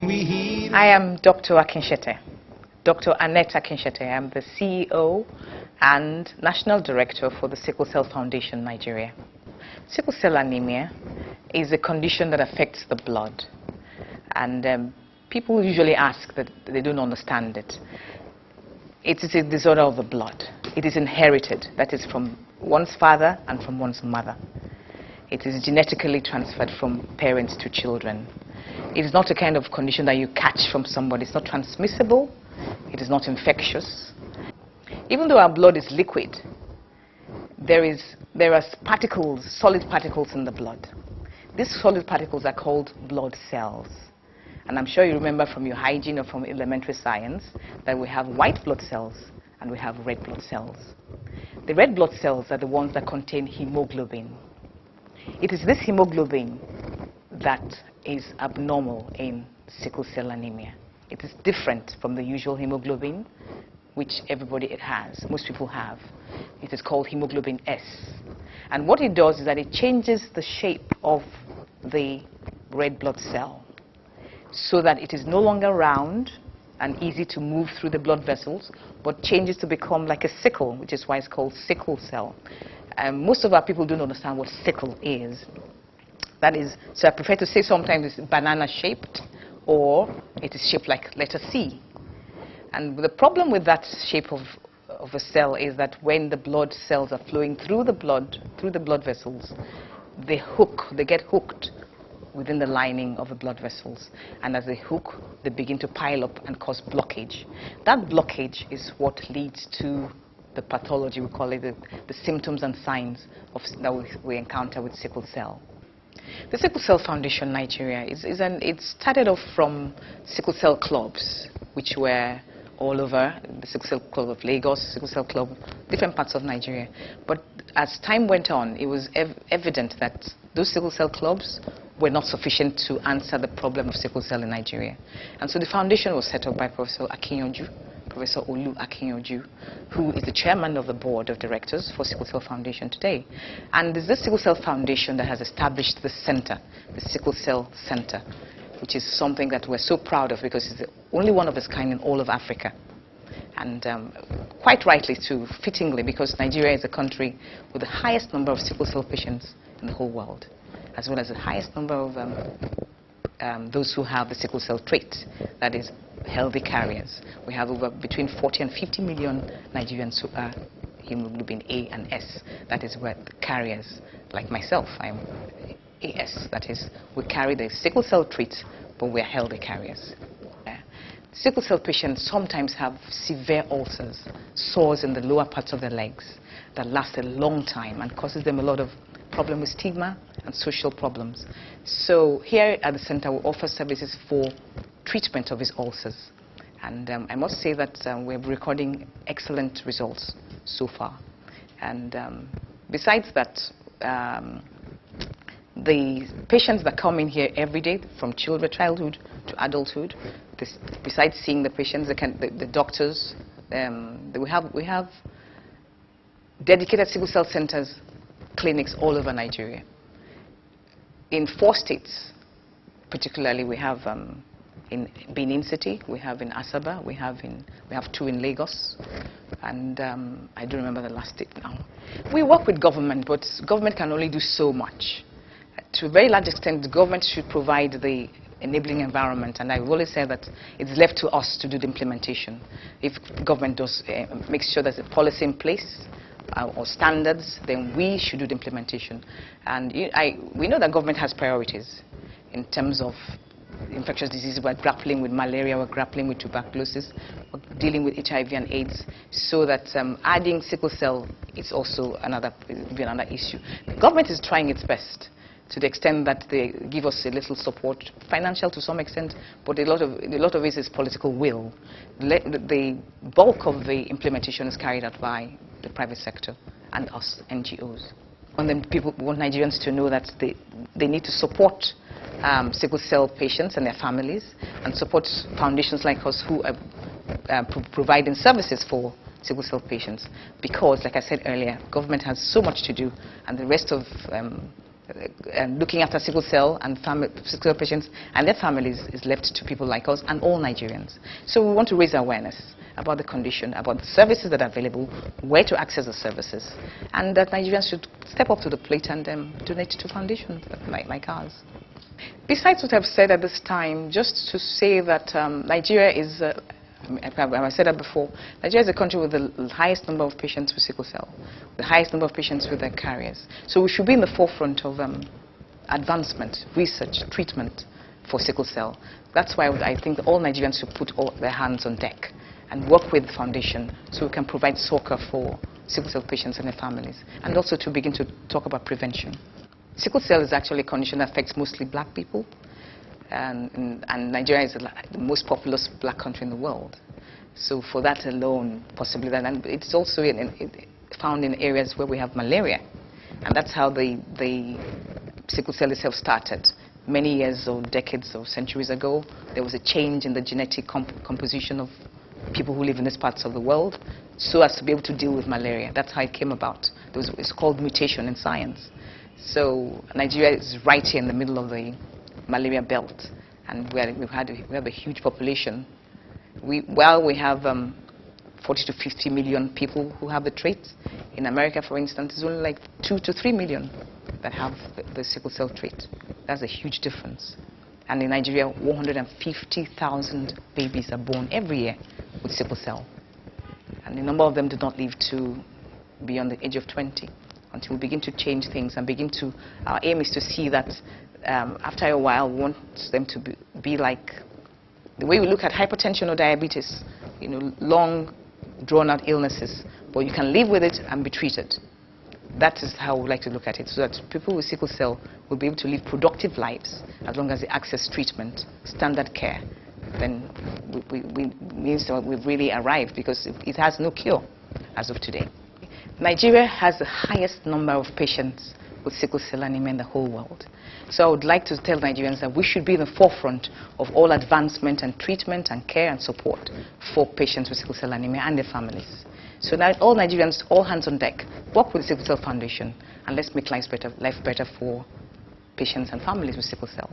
I am Dr. Akinsete, Dr. Annette Akinsete. I am the CEO and National Director for the Sickle Cell Foundation, Nigeria. Sickle cell anemia is a condition that affects the blood, and people usually ask that they don't understand it. It is a disorder of the blood. It is inherited, that is from one's father and from one's mother. It is genetically transferred from parents to children. It is not a kind of condition that you catch from somebody. It's not transmissible. It is not infectious. Even though our blood is liquid, there are particles, solid particles in the blood. These solid particles are called blood cells. And I'm sure you remember from your hygiene or from elementary science that we have white blood cells and we have red blood cells. The red blood cells are the ones that contain hemoglobin. It is this hemoglobin that is abnormal in sickle cell anemia. It is different from the usual hemoglobin, which everybody has, most people have. It is called hemoglobin S. And what it does is that it changes the shape of the red blood cell so that it is no longer round and easy to move through the blood vessels, but changes to become like a sickle, which is why it's called sickle cell. Most of our people don't understand what sickle is. That is, so I prefer to say sometimes it's banana shaped or it is shaped like letter C. And the problem with that shape of a cell is that when the blood cells are flowing through the blood vessels, they get hooked within the lining of the blood vessels. And as they hook, they begin to pile up and cause blockage. That blockage is what leads to the pathology, we call it the symptoms and signs that we encounter with sickle cell. The Sickle Cell Foundation Nigeria it started off from sickle cell clubs, which were all over, the Sickle Cell Club of Lagos, Sickle Cell Club, different parts of Nigeria. But as time went on, it was evident that those sickle cell clubs were not sufficient to answer the problem of sickle cell in Nigeria. And so the foundation was set up by Professor Olu Akinyoju, who is the chairman of the board of directors for Sickle Cell Foundation today. And it's this Sickle Cell Foundation that has established the center, the Sickle Cell Center, which is something that we're so proud of because it's the only one of its kind in all of Africa. And quite rightly too, fittingly, because Nigeria is a country with the highest number of sickle cell patients in the whole world, as well as the highest number of those who have the sickle cell trait, that is, healthy carriers. We have between 40 and 50 million Nigerians who are hemoglobin A and S, that is, we're carriers. Like myself, I'm AS, that is, we carry the sickle cell trait, but we're healthy carriers. Sickle cell patients sometimes have severe ulcers, sores in the lower parts of their legs that last a long time and causes them a lot of problem with stigma and social problems. So here at the center we offer services for treatment of these ulcers. And I must say that we're recording excellent results so far. And besides that, the patients that come in here every day, from childhood to adulthood, besides seeing the patients, the doctors, we have dedicated sickle cell centers, clinics all over Nigeria. In 4 states, particularly, we have in Benin City, we have in Asaba, we have 2 in Lagos, and I don't remember the last state now. We work with government, but government can only do so much. To a very large extent, the government should provide the enabling environment, and I've always said that it's left to us to do the implementation. If government does make sure there's a policy in place or standards, then we should do the implementation. And we know that government has priorities in terms of infectious diseases. We're grappling with malaria, we're grappling with tuberculosis, we're dealing with HIV and AIDS, so that adding sickle cell is also another issue. The government is trying its best to the extent that they give us a little support, financial to some extent, but a lot of it is political will. The bulk of the implementation is carried out by the private sector and us, NGOs. And then people want Nigerians to know that they need to support sickle cell patients and their families, and support foundations like us who are providing services for sickle cell patients. Because, like I said earlier, government has so much to do, and the rest of and looking after sickle cell and sickle cell patients and their families is left to people like us and all Nigerians. So we want to raise awareness about the condition, about the services that are available, where to access the services, and that Nigerians should step up to the plate and donate to foundations like ours. Besides what I've said at this time, just to say that Nigeria is, I said that before, Nigeria is a country with the highest number of patients with sickle cell, the highest number of patients with their carriers. So we should be in the forefront of advancement, research, treatment for sickle cell. That's why I think all Nigerians should put all their hands on deck and work with the foundation so we can provide succor for sickle cell patients and their families, and also to begin to talk about prevention. Sickle cell is actually a condition that affects mostly black people, and Nigeria is the most populous black country in the world. So for that alone, possibly, and it's also found in areas where we have malaria, and that's how the sickle cell itself started. Many years or decades or centuries ago, there was a change in the genetic composition of people who live in these parts of the world so as to be able to deal with malaria. That's how it came about. It's called mutation in science. So Nigeria is right here in the middle of the malaria belt, and we have a huge population. While we have 40 to 50 million people who have the trait, in America, for instance, it's only like 2 to 3 million that have the sickle cell trait. That's a huge difference. And in Nigeria, 150,000 babies are born every year with sickle cell. And a number of them do not live to beyond the age of 20 until we begin to change things and our aim is to see that after a while, we want them to be like the way we look at hypertension or diabetes, long, drawn-out illnesses, but you can live with it and be treated. That is how we like to look at it, so that people with sickle cell will be able to live productive lives as long as they access treatment, standard care. Then means that we've really arrived, because it has no cure as of today. Nigeria has the highest number of patients with sickle cell anemia in the whole world. So I would like to tell Nigerians that we should be in the forefront of all advancement and treatment and care and support for patients with sickle cell anemia and their families. So now all Nigerians, all hands on deck, work with the Sickle Cell Foundation, and let's make life better for patients and families with sickle cell.